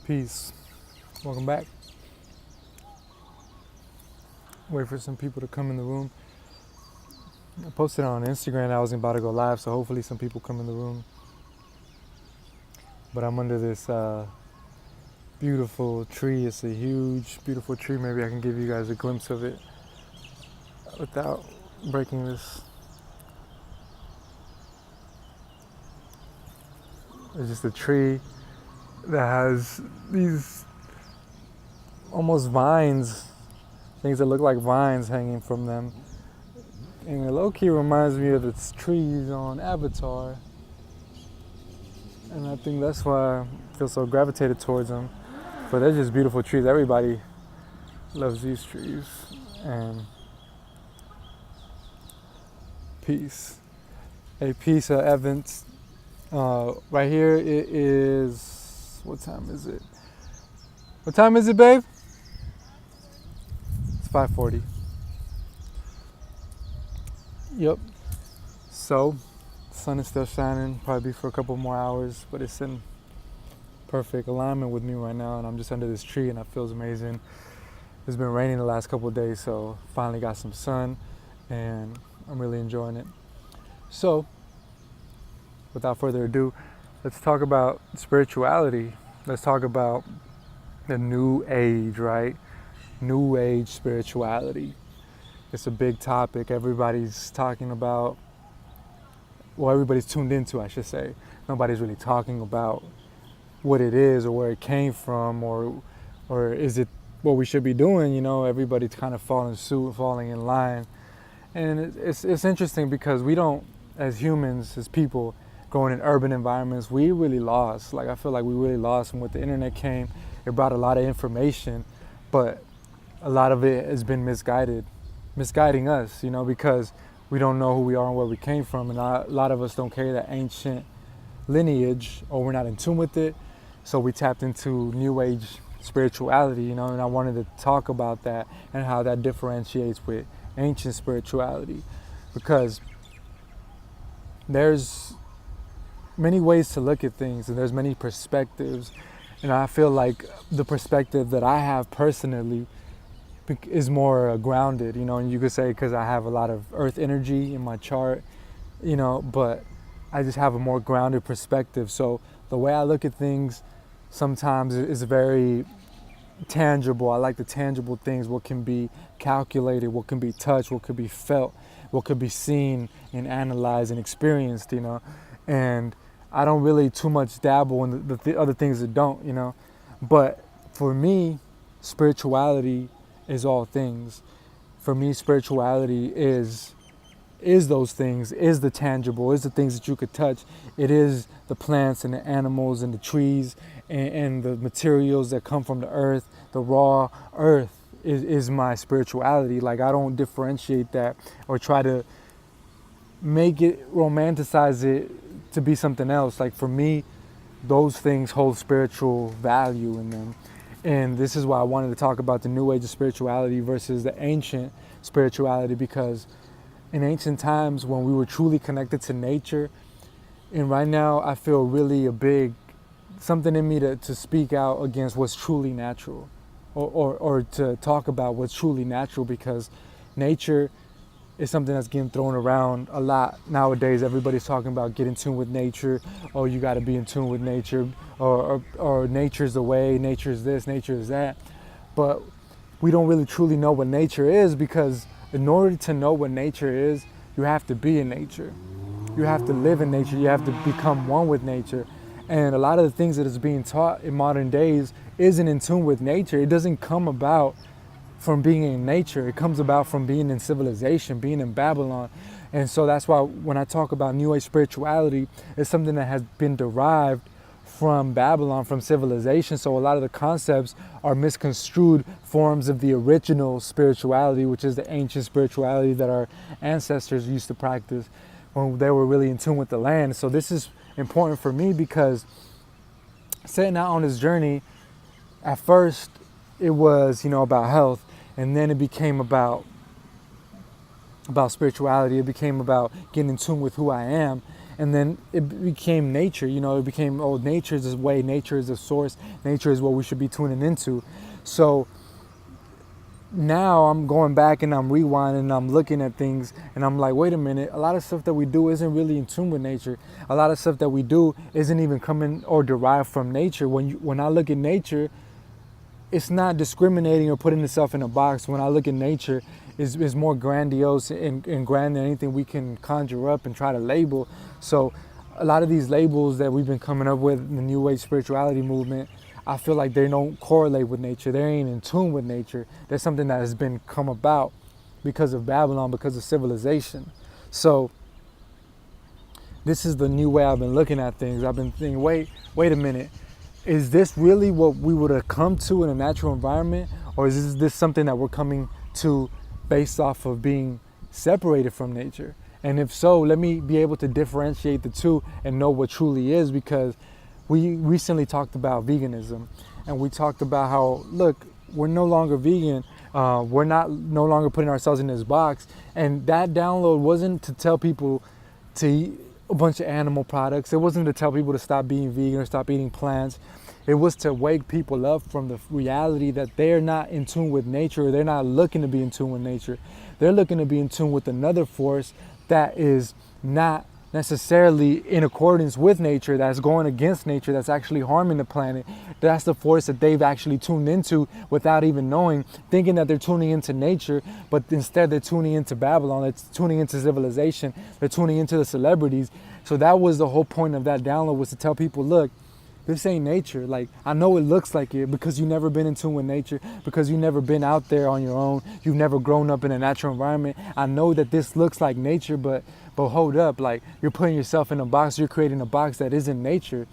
Peace. Welcome back. Wait for some people to come in the room. I posted on Instagram that I was about to go live, so hopefully some people come in the room. But I'm under this beautiful tree. It's a huge, beautiful tree. Maybe I can give you guys a glimpse of it without breaking this. It's just a tree that has these almost vines, things that look like vines hanging from them. And it low-key reminds me of the trees on Avatar. And I think that's why I feel so gravitated towards them. But they're just beautiful trees. Everybody loves these trees. And peace. A piece of Evans. Right here it is, what time is it? What time is it, babe? It's 5:40. Yep. So, the sun is still shining, probably for a couple more hours, but it's in perfect alignment with me right now, and I'm just under this tree and it feels amazing. It's been raining the last couple of days, so finally got some sun and I'm really enjoying it. So, without further ado, let's talk about spirituality. Let's talk about the new age, right? New age spirituality. It's a big topic. Everybody's talking about, well, everybody's tuned into, I should say. Nobody's really talking about what it is or where it came from, or is it what we should be doing. You know, everybody's kind of following suit, falling in line. And it's interesting because we don't, as humans, as people, growing in urban environments, we really lost. Like, I feel like we really lost. And with the internet came, it brought a lot of information, but a lot of it has been misguiding us, you know, because we don't know who we are and where we came from. And a lot of us don't carry that ancient lineage, or we're not in tune with it. So we tapped into new age spirituality, you know, and I wanted to talk about that and how that differentiates with ancient spirituality, because there's many ways to look at things and there's many perspectives, and I feel like the perspective that I have personally is more grounded, you know, and you could say because I have a lot of earth energy in my chart, you know, but I just have a more grounded perspective. So the way I look at things sometimes is very tangible. I like the tangible things, what can be calculated, what can be touched, what could be felt, what could be seen and analyzed and experienced, you know. And I don't really too much dabble in the other things that don't, you know. But for me, spirituality is all things. For me, spirituality is those things, is the tangible, is the things that you could touch. It is the plants and the animals and the trees and the materials that come from the earth. The raw earth is my spirituality. Like, I don't differentiate that or try to make it, romanticize it to be something else. Like, for me, those things hold spiritual value in them. And this is why I wanted to talk about the new age of spirituality versus the ancient spirituality, because in ancient times when we were truly connected to nature, and right now I feel really a big something in me to speak out against what's truly natural, or to talk about what's truly natural, because nature is something that's getting thrown around a lot nowadays. Everybody's talking about get in tune with nature. Oh, you got to be in tune with nature, or nature's the way, nature's this, nature is that. But we don't really truly know what nature is, because in order to know what nature is, you have to be in nature. You have to live in nature. You have to become one with nature. And a lot of the things that is being taught in modern days isn't in tune with nature. It doesn't come about from being in nature. It comes about from being in civilization, being in Babylon. And so that's why when I talk about New Age spirituality, it's something that has been derived from Babylon, from civilization. So a lot of the concepts are misconstrued forms of the original spirituality, which is the ancient spirituality that our ancestors used to practice when they were really in tune with the land. So this is important for me, because setting out on this journey, at first it was, you know, about health, and then it became about spirituality. It became about getting in tune with who I am. and then it became nature. It became, oh, nature is this way, nature is the source, nature is what we should be tuning into. So now I'm going back and I'm rewinding and I'm looking at things and I'm like, wait a minute, a lot of stuff that we do isn't really in tune with nature. A lot of stuff that we do isn't even coming or derived from nature. When I look at nature, it's not discriminating or putting itself in a box. When I look at nature, is more grandiose and grand than anything we can conjure up and try to label. So a lot of these labels that we've been coming up with in the New Age spirituality movement, I feel like they don't correlate with nature. They ain't in tune with nature. There's something that has been come about because of Babylon, because of civilization. So this is the new way I've been looking at things. I've been thinking, wait a minute. Is this really what we would have come to in a natural environment? Or is this something that we're coming to based off of being separated from nature? And if so, let me be able to differentiate the two and know what truly is, because we recently talked about veganism, and we talked about how, look, we're no longer vegan. We're no longer putting ourselves in this box. And that download wasn't to tell people to eat a bunch of animal products. It wasn't to tell people to stop being vegan or stop eating plants. It was to wake people up from the reality that they're not in tune with nature. They're not looking to be in tune with nature. They're looking to be in tune with another force that is not necessarily in accordance with nature, that's going against nature, that's actually harming the planet. That's the force that they've actually tuned into without even knowing, thinking that they're tuning into nature, but instead they're tuning into Babylon, they're tuning into civilization, they're tuning into the celebrities. So that was the whole point of that download, was to tell people, look, this ain't nature. Like, I know it looks like it because you've never been in tune with nature, because you've never been out there on your own, you've never grown up in a natural environment. I know that this looks like nature, but hold up, like, you're putting yourself in a box, you're creating a box that isn't nature,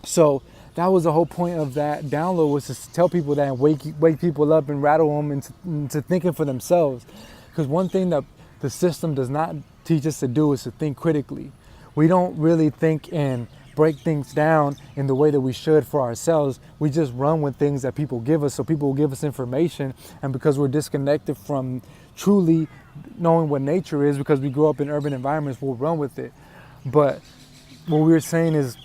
So that was the whole point of that download, was to tell people that and wake people up and rattle them into thinking for themselves. Because one thing that the system does not teach us to do is to think critically. We don't really think and break things down in the way that we should for ourselves. We just run with things that people give us. So people will give us information, and because we're disconnected from truly knowing what nature is, because we grew up in urban environments, we'll run with it. But what we were saying is,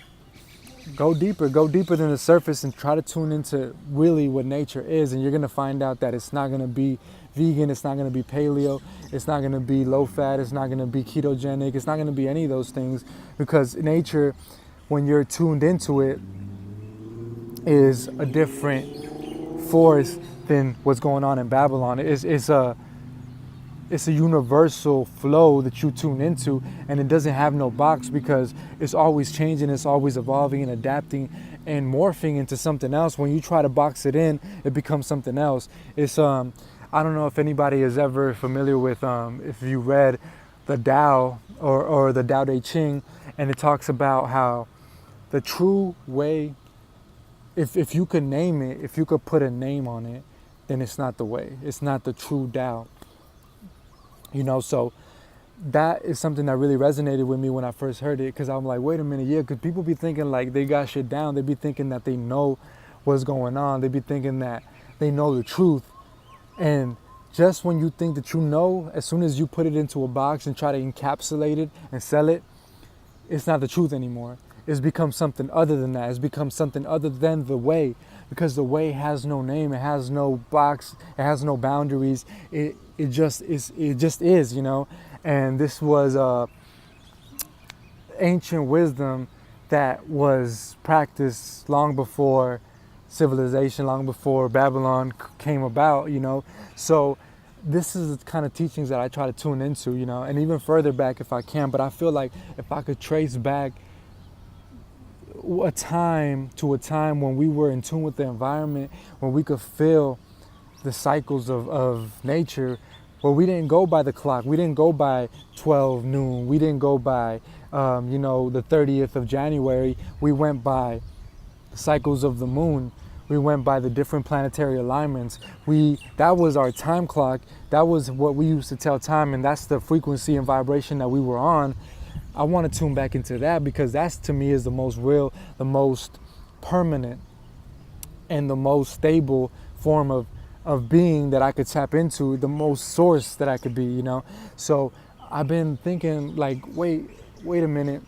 go deeper than the surface and try to tune into really what nature is, and you're going to find out that it's not going to be vegan, it's not going to be paleo, it's not going to be low fat, it's not going to be ketogenic, it's not going to be any of those things, because nature, when you're tuned into it, is a different force than what's going on in Babylon. It's a universal flow that you tune into, and it doesn't have no box, because it's always changing, it's always evolving and adapting and morphing into something else. When you try to box it in, it becomes something else. It's I don't know if anybody is ever familiar with if you read the Tao or the Tao Te Ching, and it talks about how the true way, if you could name it, if you could put a name on it, then it's not the way. It's not the true Tao. So that is something that really resonated with me when I first heard it, because I'm like, wait a minute, yeah, because people be thinking like they got shit down. They be thinking that they know what's going on. They be thinking that they know the truth. And just when you think that you know, as soon as you put it into a box and try to encapsulate it and sell it, it's not the truth anymore. It's become something other than that. It's become something other than the way, because the way has no name, it has no box, it has no boundaries. It just is, And this was ancient wisdom that was practiced long before civilization, long before Babylon came about, So this is the kind of teachings that I try to tune into, and even further back if I can. But I feel like if I could trace back a time when we were in tune with the environment, when we could feel the cycles of nature, where we didn't go by the clock, we didn't go by 12 noon, we didn't go by the 30th of January, we went by the cycles of the moon, we went by the different planetary alignments. That was our time clock, that was what we used to tell time, and that's the frequency and vibration that we were on. I want to tune back into that, because that's, to me, is the most real, the most permanent, and the most stable form of being that I could tap into, the most source that I could be, So I've been thinking like, wait, wait a minute,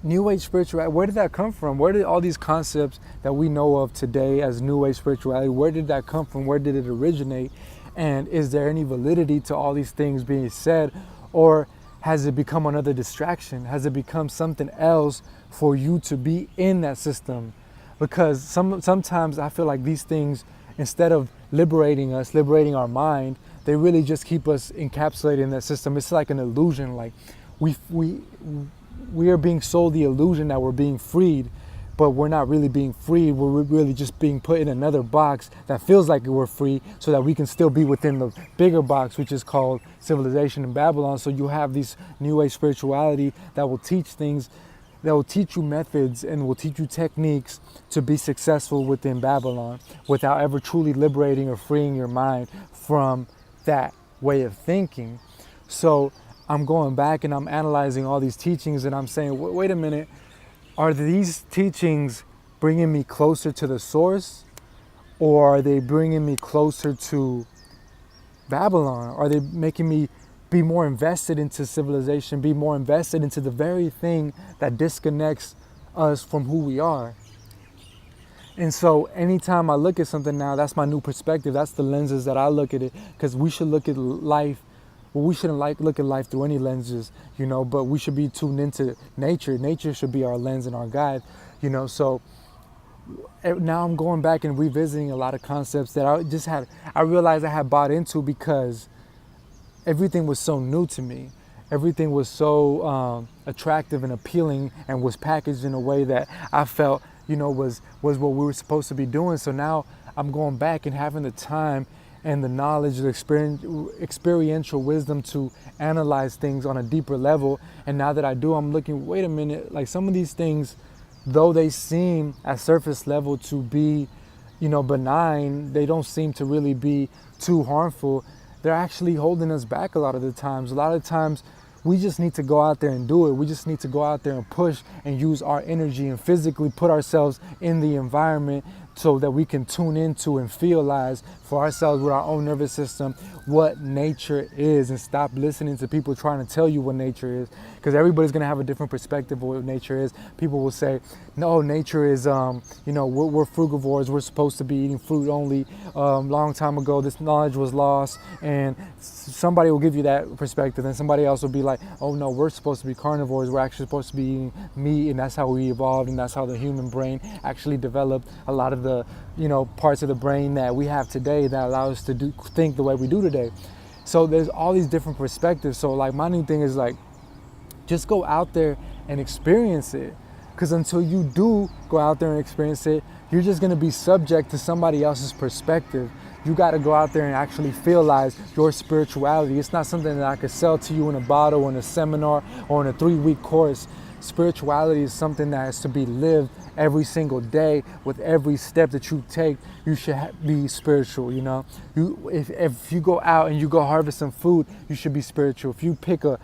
New Age spirituality, where did that come from? Where did all these concepts that we know of today as New Age spirituality, where did that come from? Where did it originate? And is there any validity to all these things being said? Or has it become another distraction? Has it become something else for you to be in that system? Because sometimes I feel like these things, instead of liberating us, liberating our mind, they really just keep us encapsulated in that system. It's like an illusion. Like we are being sold the illusion that we're being freed, but we're not really being freed. We're really just being put in another box that feels like we're free, so that we can still be within the bigger box, which is called civilization in Babylon. So you have these New Age spirituality that will teach things, that will teach you methods and will teach you techniques to be successful within Babylon without ever truly liberating or freeing your mind from that way of thinking. So I'm going back and I'm analyzing all these teachings and I'm saying, wait a minute, are these teachings bringing me closer to the source, or are they bringing me closer to Babylon? Are they making me be more invested into civilization, be more invested into the very thing that disconnects us from who we are? And so anytime I look at something now, that's my new perspective. That's the lenses that I look at it, because we should look at life. Well, we shouldn't look at life through any lenses, but we should be tuned into nature. Nature should be our lens and our guide, So now I'm going back and revisiting a lot of concepts that I realized I had bought into, because everything was so new to me. Everything was so attractive and appealing, and was packaged in a way that I felt, was what we were supposed to be doing. So now I'm going back and having the time and the knowledge, the experiential wisdom to analyze things on a deeper level. And now that I do, I'm looking, wait a minute, like some of these things, though they seem at surface level to be, benign, they don't seem to really be too harmful. They're actually holding us back a lot of the times. A lot of times we just need to go out there and do it. We just need to go out there and push and use our energy and physically put ourselves in the environment so that we can tune into and realize for ourselves with our own nervous system what nature is, and stop listening to people trying to tell you what nature is, because everybody's going to have a different perspective of what nature is. People will say, no, nature is, we're frugivores, we're supposed to be eating fruit only. Long time ago, this knowledge was lost, and somebody will give you that perspective, and somebody else will be like, oh no, we're supposed to be carnivores, we're actually supposed to be eating meat, and that's how we evolved, and that's how the human brain actually developed a lot of the parts of the brain that we have today that allow us to think the way we do today. So there's all these different perspectives. So like my new thing is like, just go out there and experience it, because until you do go out there and experience it, you're just going to be subject to somebody else's perspective. You got to go out there and actually realize your spirituality. It's not something that I could sell to you in a bottle, or in a seminar, or in a 3-week course. Spirituality is something that has to be lived every single day. With every step that you take, you should be spiritual. If you go out and you go harvest some food, you should be spiritual. If you pick a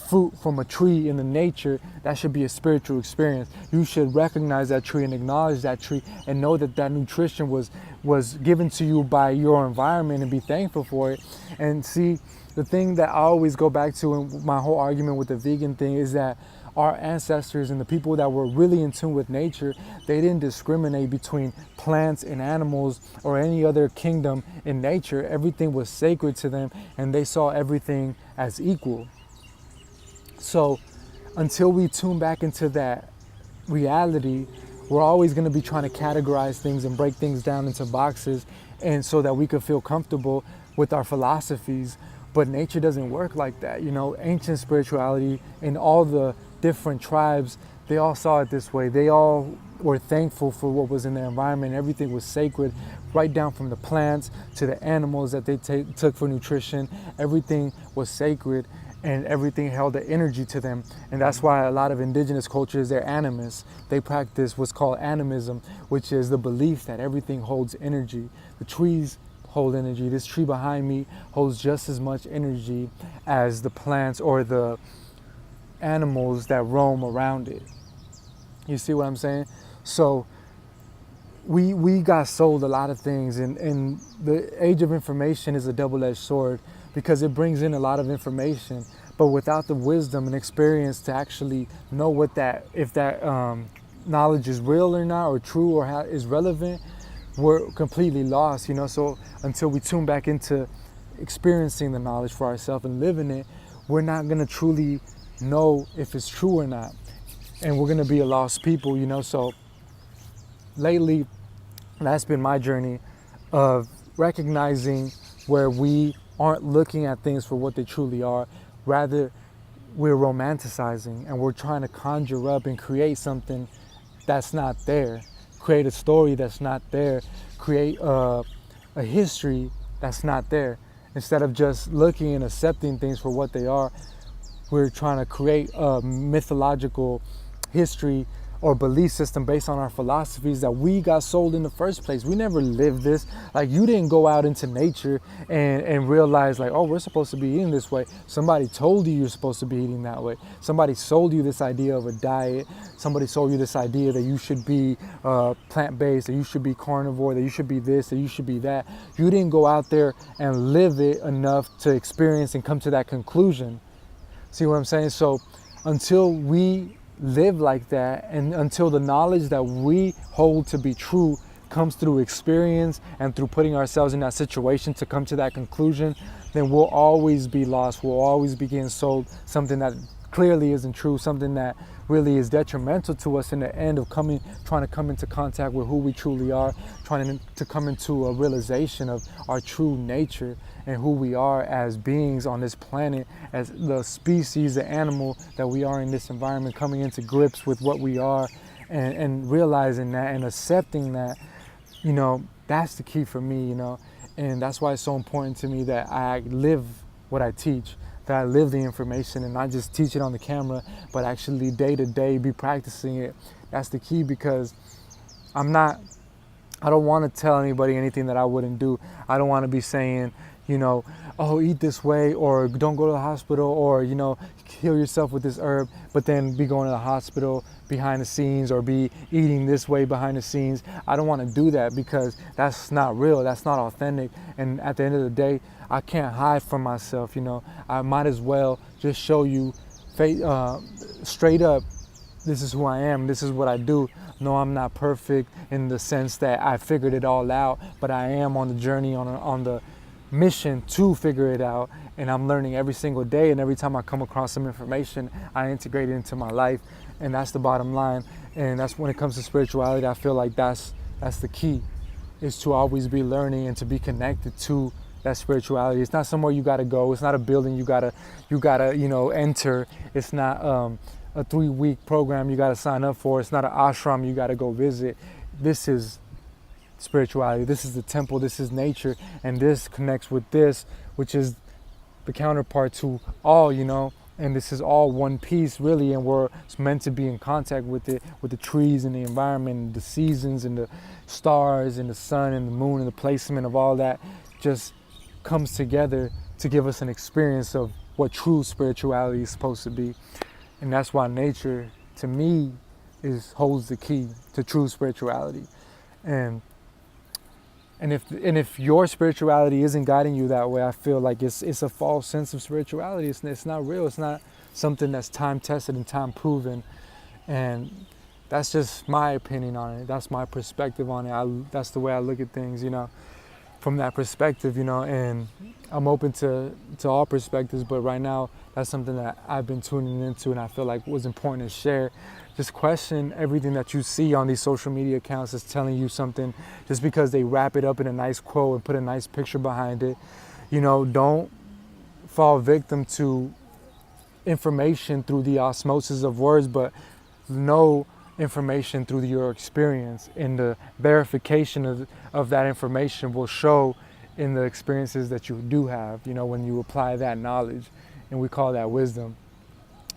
fruit from a tree in the nature, that should be a spiritual experience. You should recognize that tree and acknowledge that tree, and know that nutrition was given to you by your environment, and be thankful for it. And see, the thing that I always go back to in my whole argument with the vegan thing is that our ancestors and the people that were really in tune with nature, they didn't discriminate between plants and animals or any other kingdom in nature. Everything was sacred to them, and they saw everything as equal. So until we tune back into that reality, we're always going to be trying to categorize things and break things down into boxes, and so that we could feel comfortable with our philosophies. But nature doesn't work like that. Ancient spirituality and all the different tribes, they all saw it this way. They all were thankful for what was in their environment. Everything was sacred, right down from the plants to the animals that they took for nutrition. Everything was sacred, and everything held an energy to them. And that's why a lot of indigenous cultures, they're animists. They practice what's called animism, which is the belief that everything holds energy. The trees hold energy. This tree behind me holds just as much energy as the plants or the animals that roam around it. You see what I'm saying? So we got sold a lot of things, and the age of information is a double-edged sword, because it brings in a lot of information, But without the wisdom and experience to actually know what that, if that knowledge is real or not, or true, or how is relevant, we're completely lost, you know. So until we tune back into experiencing the knowledge for ourselves and living it, we're not gonna truly know if it's true or not, and we're gonna be a lost people, you know. So lately, that's been my journey of recognizing where we aren't looking at things for what they truly are. Rather, we're romanticizing and we're trying to conjure up and create something that's not there, create a story that's not there, create a history that's not there. Instead of just looking and accepting things for what they are, we're trying to create a mythological history or belief system based on our philosophies that we got sold in the first place. We never lived this. Like, you didn't go out into nature and realize like, oh, we're supposed to be eating this way. Somebody told you you're supposed to be eating that way. Somebody sold you this idea of a diet. Somebody sold you this idea that you should be plant-based, that you should be carnivore, that you should be this, that you should be that. You didn't go out there and live it enough to experience and come to that conclusion. See what I'm saying? So until we live like that, and until the knowledge that we hold to be true comes through experience and through putting ourselves in that situation to come to that conclusion, then we'll always be lost. We'll always be getting sold something that clearly isn't true, something that really is detrimental to us in the end of trying to come into contact with who we truly are, trying to come into a realization of our true nature and who we are as beings on this planet, as the species, the animal that we are in this environment, coming into grips with what we are, and realizing that and accepting that, you know, that's the key for me, you know. And that's why it's so important to me that I live what I teach, that I live the information and not just teach it on the camera, but actually day to day be practicing it. That's the key, because I don't want to tell anybody anything that I wouldn't do. I don't want to be saying, you know, oh, eat this way, or don't go to the hospital, or, you know, heal yourself with this herb, but then be going to the hospital behind the scenes, or be eating this way behind the scenes. I don't want to do that, because that's not real, that's not authentic, and at the end of the day, I can't hide from myself, you know. I might as well just show you straight up, this is who I am, this is what I do. No, I'm not perfect in the sense that I figured it all out, but I am on the journey, on the mission to figure it out, and I'm learning every single day, and every time I come across some information, I integrate it into my life, and that's the bottom line. And that's when it comes to spirituality, I feel like that's the key, is to always be learning and to be connected to that spirituality. It's not somewhere you gotta go. It's not a building you gotta you know, enter. It's not a 3-week program you gotta sign up for. It's not an ashram you gotta go visit. This is spirituality. This is the temple. This is nature, and this connects with this, which is the counterpart to all, you know. And this is all one piece, really, and we're meant to be in contact with it, with the trees and the environment, and the seasons and the stars and the sun and the moon, and the placement of all that just comes together to give us an experience of what true spirituality is supposed to be. And that's why nature, to me, holds the key to true spirituality. And if your spirituality isn't guiding you that way, I feel like it's a false sense of spirituality. It's not real. It's not something that's time tested and time proven. And that's just my opinion on it. That's my perspective on it. That's the way I look at things, you know, from that perspective, you know. And I'm open to all perspectives, but right now that's something that I've been tuning into, and I feel like was important to share. Just question everything that you see on these social media accounts that's telling you something just because they wrap it up in a nice quote and put a nice picture behind it. You know, don't fall victim to information through the osmosis of words, but know information through your experience, and the verification of that information will show in the experiences that you do have, you know, when you apply that knowledge, and we call that wisdom,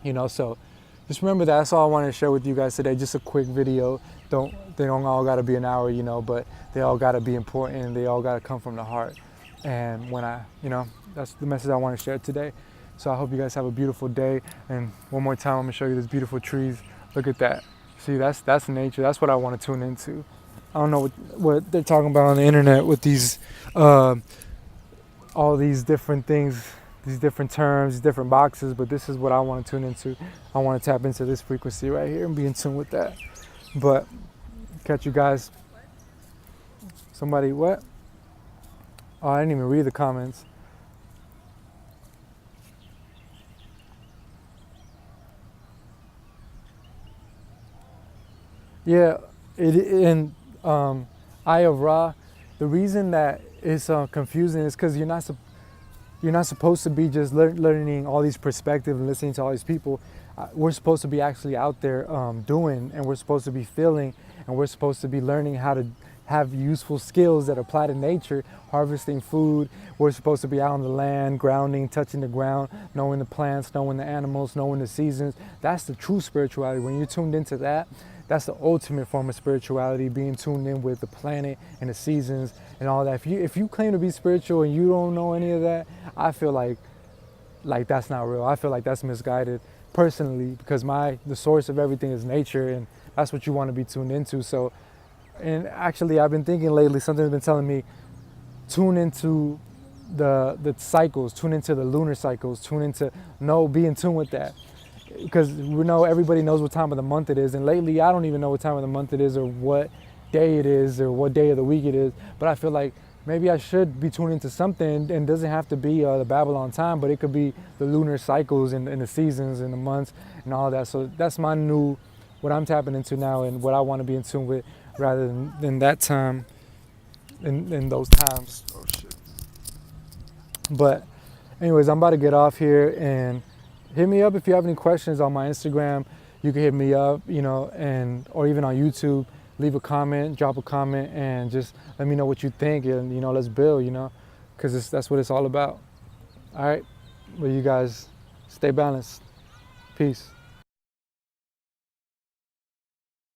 you know. So just remember that. That's all I wanted to share with you guys today. Just a quick video. They don't all got to be an hour, you know, but they all got to be important, and they all got to come from the heart. And that's the message I want to share today. So I hope you guys have a beautiful day. And one more time, I'm gonna show you these beautiful trees. Look at that. See, that's nature. That's what I want to tune into. I don't know what they're talking about on the internet with these, all these different things these different terms, these different boxes, but this is what I want to tune into. I want to tap into this frequency right here and be in tune with that. But catch you guys. Somebody, what? Oh, I didn't even read the comments. Yeah, in Eye of Ra, the reason that it's confusing is because you're not supposed to be just learning all these perspectives and listening to all these people. We're supposed to be actually out there doing, and we're supposed to be feeling, and we're supposed to be learning how to have useful skills that apply to nature, harvesting food. We're supposed to be out on the land, grounding, touching the ground, knowing the plants, knowing the animals, knowing the seasons. That's the true spirituality. When you're tuned into that, that's the ultimate form of spirituality, being tuned in with the planet and the seasons and all that. If you claim to be spiritual and you don't know any of that, I feel like that's not real. I feel like that's misguided personally, because the source of everything is nature, and that's what you want to be tuned into. So, and actually I've been thinking lately, something's been telling me, tune into the cycles, tune into the lunar cycles, be in tune with that. Because we know everybody knows what time of the month it is, and lately I don't even know what time of the month it is, or what day it is, or what day of the week it is. But I feel like maybe I should be tuned into something, and it doesn't have to be the Babylon time, but it could be the lunar cycles and the seasons and the months and all that. So that's what I'm tapping into now, and what I want to be in tune with, rather than that time, in those times. Oh shit. But anyways, I'm about to get off here, and hit me up if you have any questions on my Instagram. You can hit me up, or even on YouTube. Leave a comment, drop a comment, and just let me know what you think, and let's build, because that's what it's all about. All right, well, you guys stay balanced. Peace.